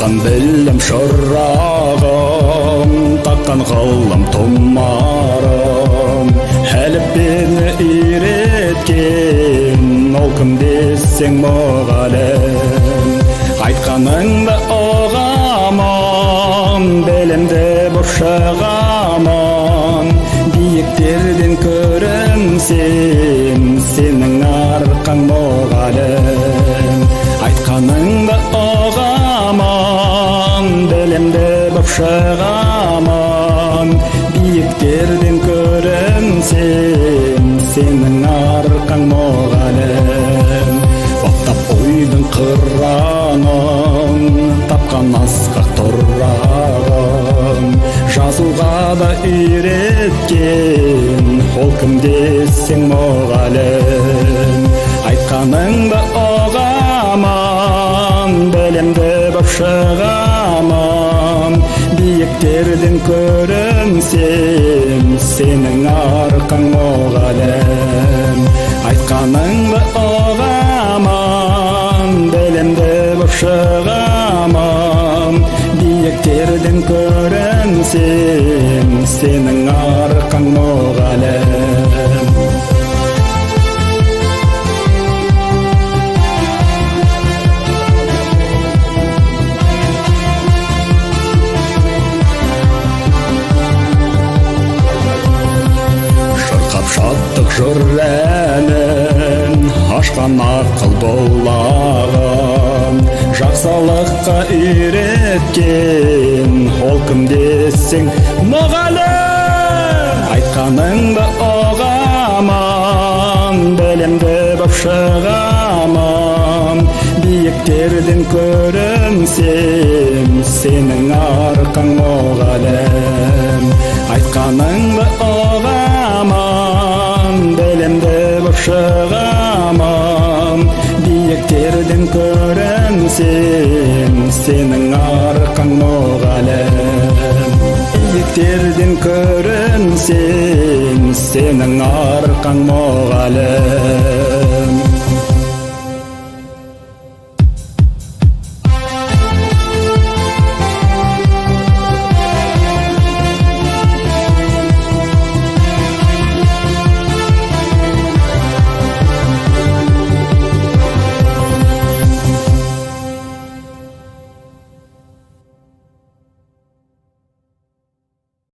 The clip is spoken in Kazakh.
Таққан білім шырағым, таққан ғылым тұмарым, әліппені үйреткен ол кім десең мұғалім. Айтқаныңды ұғамын, білімді бұршығамын, биіктерден көрінсем сенің арқаң мұғалім. Айтқаныңды ұғамын, білімді бұршығамын, биіктерден көрінсем сенің арқаң мұғалім. Баптап ойдың қыранын, тапқан асқақ тұрағын, жазуға да үйреткен ол кім десең мұғалім. Айтқаныңды ұғамын, білімді бұршығамын, биіктерден көрінсем сенің арқаң мұғалім. Айтқаныңды ұғамын, білімді бұршығамын, биіктерден көрінсем сенің арқаң мұғалім. Шаттық жыр әнін ашқан ақыл бұлағын, жақсылыққа үйреткен ол кім десең мұғалім. Айтқаныңды ұғамын, білімді бұршығамын, биіктерден көрінсем сенің арқаң мұғалім. Айтқаныңды ұғамын, білімді бұршығамын, биіктерден көрінсем сенің арқаң мұғалім. Биіктерден көрінсем сенің арқаң мұғалім.